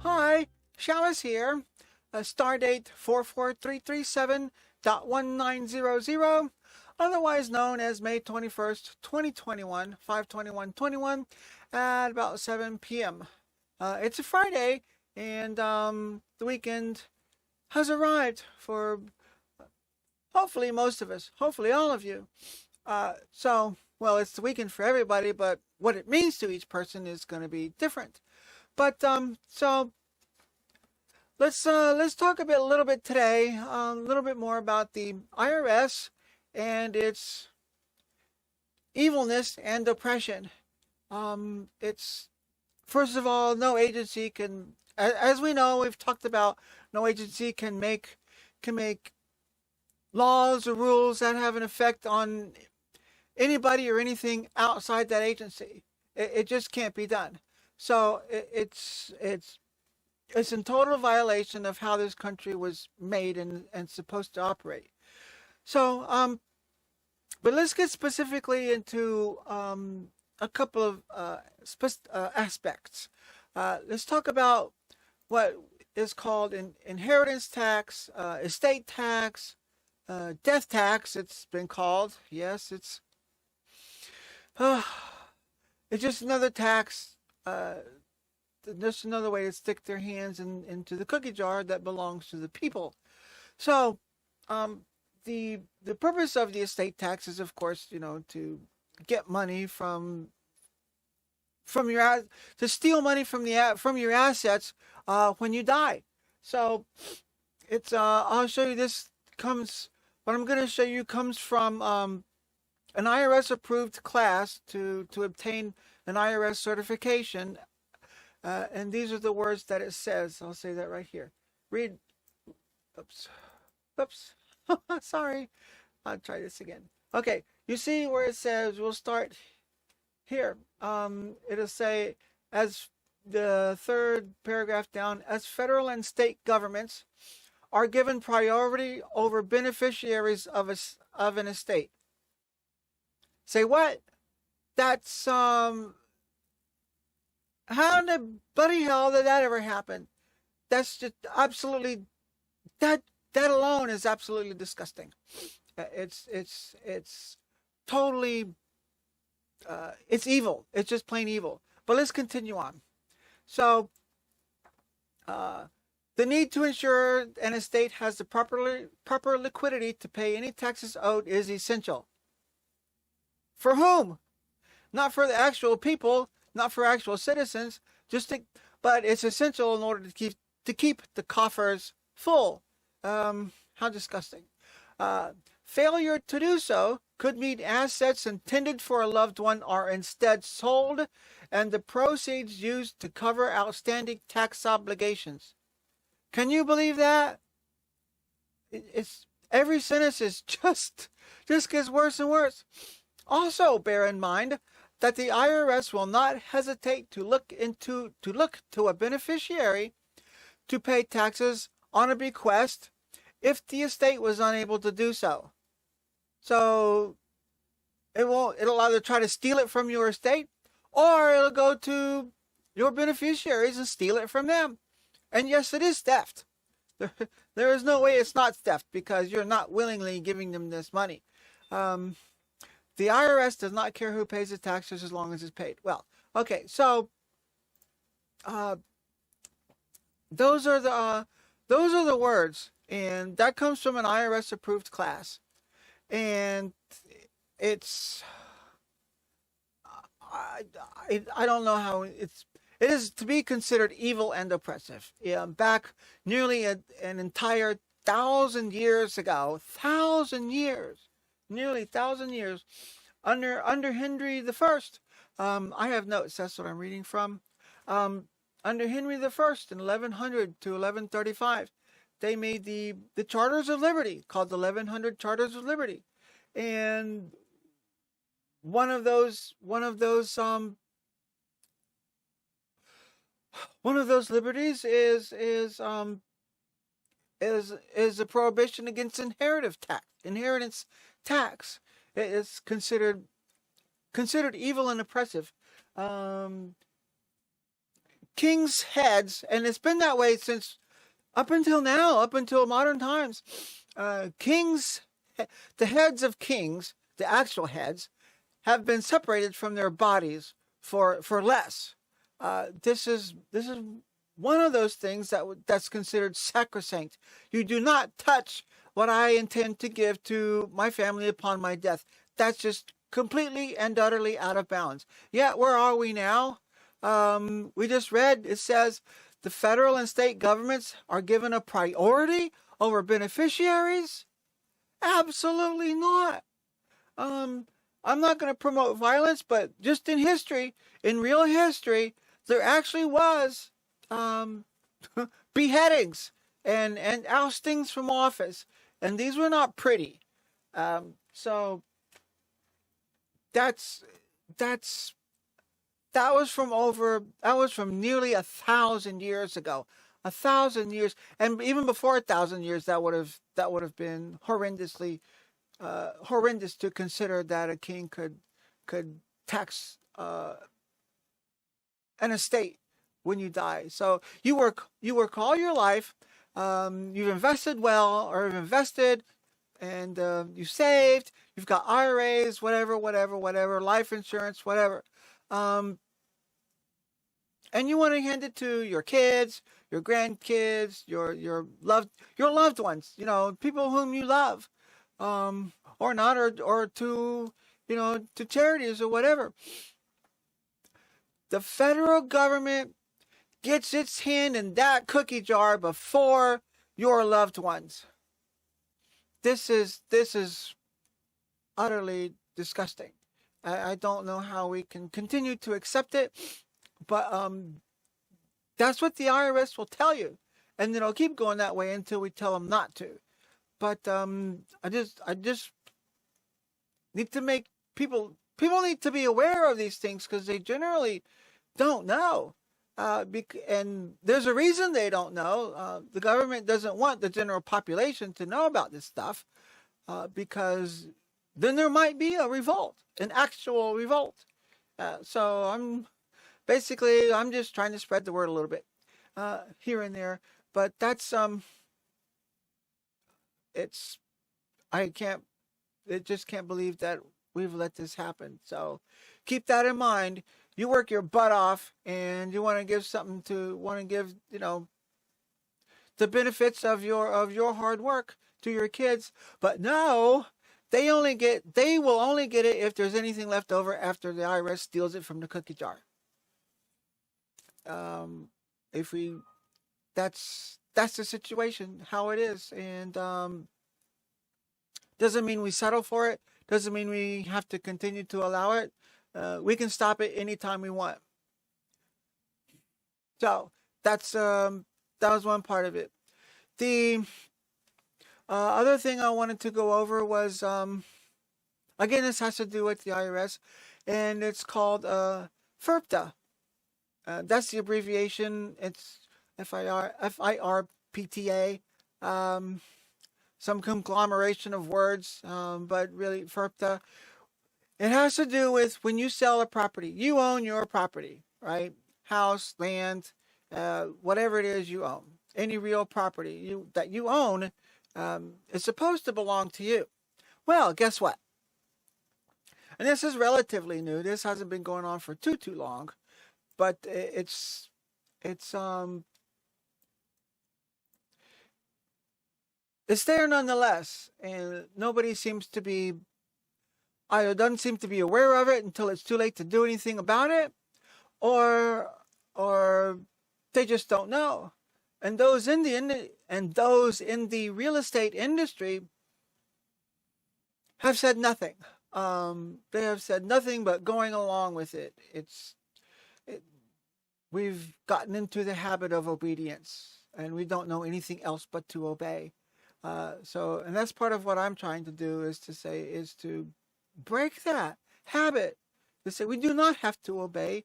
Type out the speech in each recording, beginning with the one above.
Hi, Chalice here. Stardate 44337.1900, otherwise known as May 21st, 2021, 5/21/21 at about 7 p.m. It's a Friday, and the weekend has arrived for hopefully most of us, hopefully all of you. Well, it's the weekend for everybody, but what it means to each person is going to be different. But so let's talk a little bit today, a little bit more about the IRS and its evilness and oppression. It's first of all, no agency can, as we know, we've talked about, no agency can make laws or rules that have an effect on anybody or anything outside that agency. It just can't be done. So it's in total violation of how this country was made and supposed to operate. So, but let's get specifically into a couple of aspects. Let's talk about what is called inheritance tax, estate tax, death tax. It's been called. Yes, it's just another tax. Just another way to stick their hands into the cookie jar that belongs to the people. So, the purpose of the estate tax is, of course, to get money to steal money from your assets when you die. So, it's I'll show you this comes. What I'm going to show you comes from an IRS approved class to obtain an IRS certification. And these are the words that it says. I'll say that right here. Read. Oops. Sorry. I'll try this again. Okay. You see where it says, we'll start here. It'll say, as the third paragraph down, as federal and state governments are given priority over beneficiaries of an estate. Say what? That's how in the bloody hell did that ever happen? That's just absolutely that alone is absolutely disgusting. It's totally it's evil. It's just plain evil. But let's continue on. So the need to ensure an estate has the proper liquidity to pay any taxes owed is essential. For whom? Not for the actual people, not for actual citizens, but it's essential in order to keep the coffers full. How disgusting. Failure to do so could mean assets intended for a loved one are instead sold and the proceeds used to cover outstanding tax obligations. Can you believe that? It's every sentence is just gets worse and worse. Also, bear in mind that the IRS will not hesitate to look to a beneficiary to pay taxes on a bequest if the estate was unable to do so. So it'll either try to steal it from your estate, or it'll go to your beneficiaries and steal it from them. And yes, it is theft. There is no way it's not theft, because you're not willingly giving them this money. The IRS does not care who pays the taxes as long as it's paid. Well, okay, so those are the words, and that comes from an IRS approved class, and it's I don't know how it is to be considered evil and oppressive. Back nearly an entire 1,000 years ago, nearly 1,000 years, under Henry the First. I have notes. That's what I'm reading from. Under Henry the First in 1100 to 1135, they made the Charters of Liberty, called the 1100 Charters of Liberty, and one of those liberties is a prohibition against inheritance tax. It is considered evil and oppressive. kings' heads, and it's been that way since up until now, up until modern times. Kings, the heads of kings, the actual heads, have been separated from their bodies for less. This is one of those things that's considered sacrosanct. You do not touch what I intend to give to my family upon my death. That's just completely and utterly out of bounds. Yeah, where are we now? We just read, it says the federal and state governments are given a priority over beneficiaries? Absolutely not. I'm not going to promote violence, but just in history, in real history, there actually was beheadings and oustings from office, and these were not pretty. So that's that was from nearly 1,000 years ago. 1,000 years, and even before 1,000 years, that would have been horrendously horrendous to consider that a king could tax an estate when you die. So you work all your life, you've invested well, or you've invested, and you saved. You've got IRAs, whatever, life insurance, whatever, and you want to hand it to your kids, your grandkids, your loved ones, people whom you love, or not, or to to charities or whatever. The federal government gets its hand in that cookie jar before your loved ones. This is utterly disgusting. I don't know how we can continue to accept it, but that's what the IRS will tell you, and it'll keep going that way until we tell them not to. But I just need to make people need to be aware of these things, because they generally don't know. And there's a reason they don't know. The government doesn't want the general population to know about this stuff, because then there might be a revolt, an actual revolt. So I'm just trying to spread the word a little bit here and there. But that's I just can't believe that we've let this happen. So keep that in mind. You work your butt off, and you want to give the benefits of your hard work to your kids. But no, they will only get it if there's anything left over after the IRS steals it from the cookie jar. That's the situation, how it is. And doesn't mean we settle for it. Doesn't mean we have to continue to allow it. We can stop it anytime we want. So that was one part of it. The other thing I wanted to go over was, again, this has to do with the IRS, and it's called FIRPTA. That's the abbreviation. It's FIRPTA. Some conglomeration of words, but really FIRPTA. It has to do with when you sell a property. You own your property, right? House, land, whatever it is you own. Any real property that you own is supposed to belong to you. Well, guess what? And this is relatively new. This hasn't been going on for too long, but it's there nonetheless, and nobody seems to be either doesn't seem to be aware of it until it's too late to do anything about it, or they just don't know. And those in the real estate industry have said nothing. They have said nothing but going along with it. We've gotten into the habit of obedience, and we don't know anything else but to obey. And that's part of what I'm trying to do, is to break that habit. To say we do not have to obey.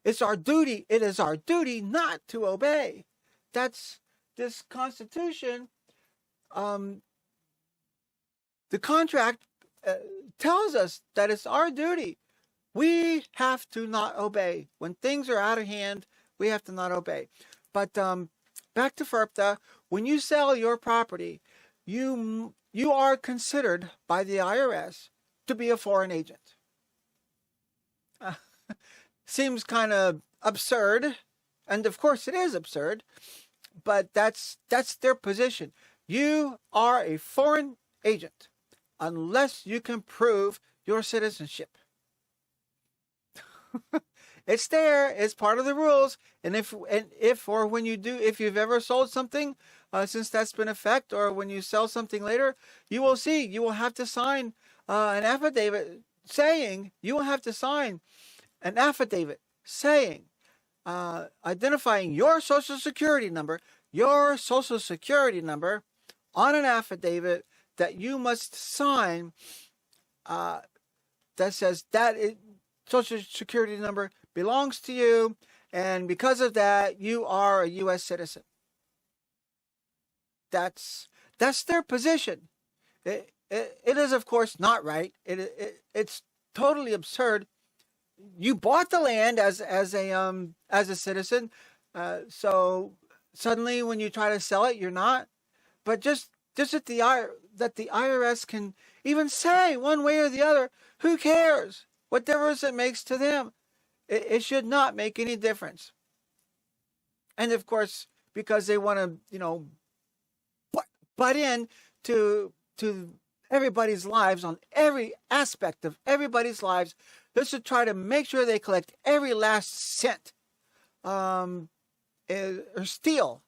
It's our duty. It is our duty not to obey. That's this Constitution. The contract tells us that it's our duty. We have to not obey. When things are out of hand, we have to not obey. But back to FIRPTA. When you sell your property, you are considered by the IRS to be a foreign agent. Seems kind of absurd, and of course it is absurd, but that's their position. You are a foreign agent unless you can prove your citizenship. It's there. It's part of the rules. And if you've ever sold something since that's been in effect, or when you sell something later, you will see. You will have to sign an affidavit saying identifying your social security number on an affidavit that you must sign that says social security number belongs to you, and because of that, you are a U.S. citizen. That's their position. It is, of course, not right. It's totally absurd. You bought the land as a citizen, so suddenly when you try to sell it, you're not. But just that the IRS can even say one way or the other, who cares? What difference it makes to them? It should not make any difference. And of course, because they want to, butt in to everybody's lives, on every aspect of everybody's lives, this should try to make sure they collect every last cent, or steal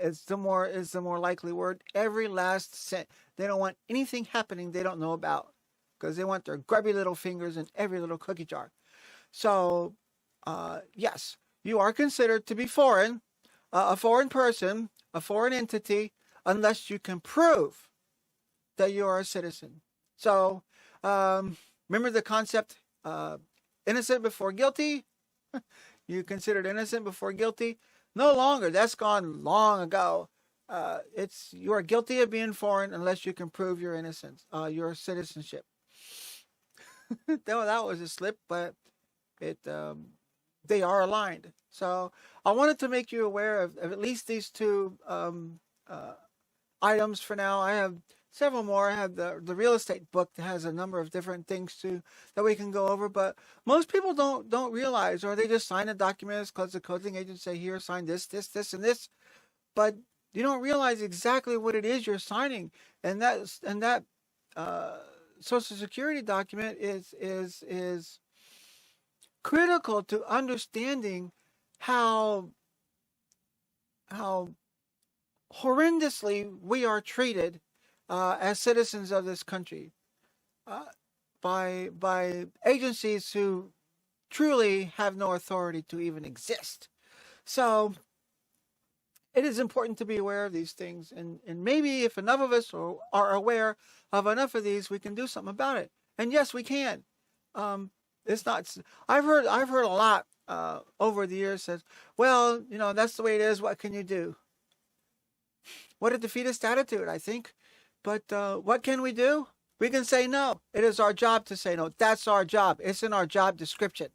is the more likely word. Every last cent. They don't want anything happening they don't know about, because they want their grubby little fingers in every little cookie jar. So, yes, you are considered to be foreign, a foreign person, a foreign entity, unless you can prove that you are a citizen. So, remember the concept, innocent before guilty? You considered innocent before guilty? No longer. That's gone long ago. You are guilty of being foreign unless you can prove your innocence, your citizenship. That was a slip, but they are aligned. So I wanted to make you aware of at least these two items for now. I have several more. I have the real estate book that has a number of different things that we can go over, but most people don't realize, or they just sign the documents because the closing agents say, here, sign this, and this, but you don't realize exactly what it is you're signing, and that Social Security document is critical to understanding how horrendously we are treated as citizens of this country by agencies who truly have no authority to even exist. So it is important to be aware of these things, and maybe if enough of us are aware of enough of these, we can do something about it. And yes, we can. It's not. I've heard a lot over the years says, well, that's the way it is. What can you do? What a defeatist attitude, I think. But what can we do? We can say no. It is our job to say no. That's our job. It's in our job description.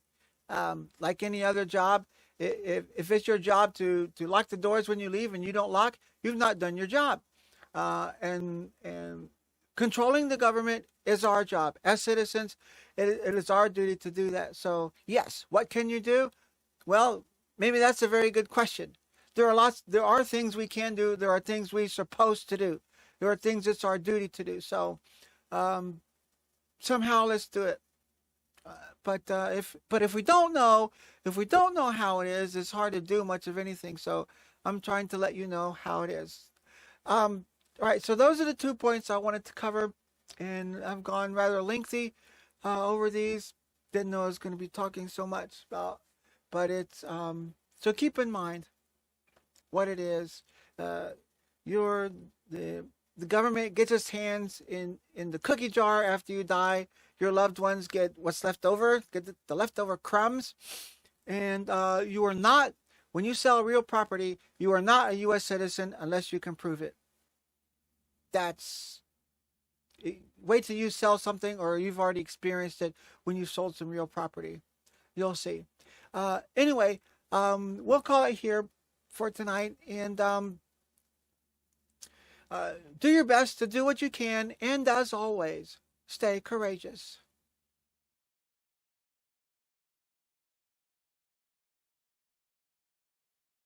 Like any other job, if it's your job to lock the doors when you leave and you don't lock, you've not done your job. And controlling the government is our job. As citizens, it is our duty to do that. So yes, what can you do? Well, maybe that's a very good question. There are things we can do. There are things we're supposed to do. There are things it's our duty to do. So somehow let's do it. But if we don't know how it is, it's hard to do much of anything. So I'm trying to let you know how it is. All right. So those are the 2 points I wanted to cover, and I've gone rather lengthy over these. Didn't know I was going to be talking so much about, but it's so keep in mind what it is. The government gets its hands in the cookie jar after you die. Your loved ones get what's left over, get the leftover crumbs. And you are not, when you sell real property, you are not a U.S. citizen unless you can prove it. Wait till you sell something, or you've already experienced it when you sold some real property. You'll see. Anyway, we'll call it here for tonight. And do your best to do what you can. And as always, stay courageous.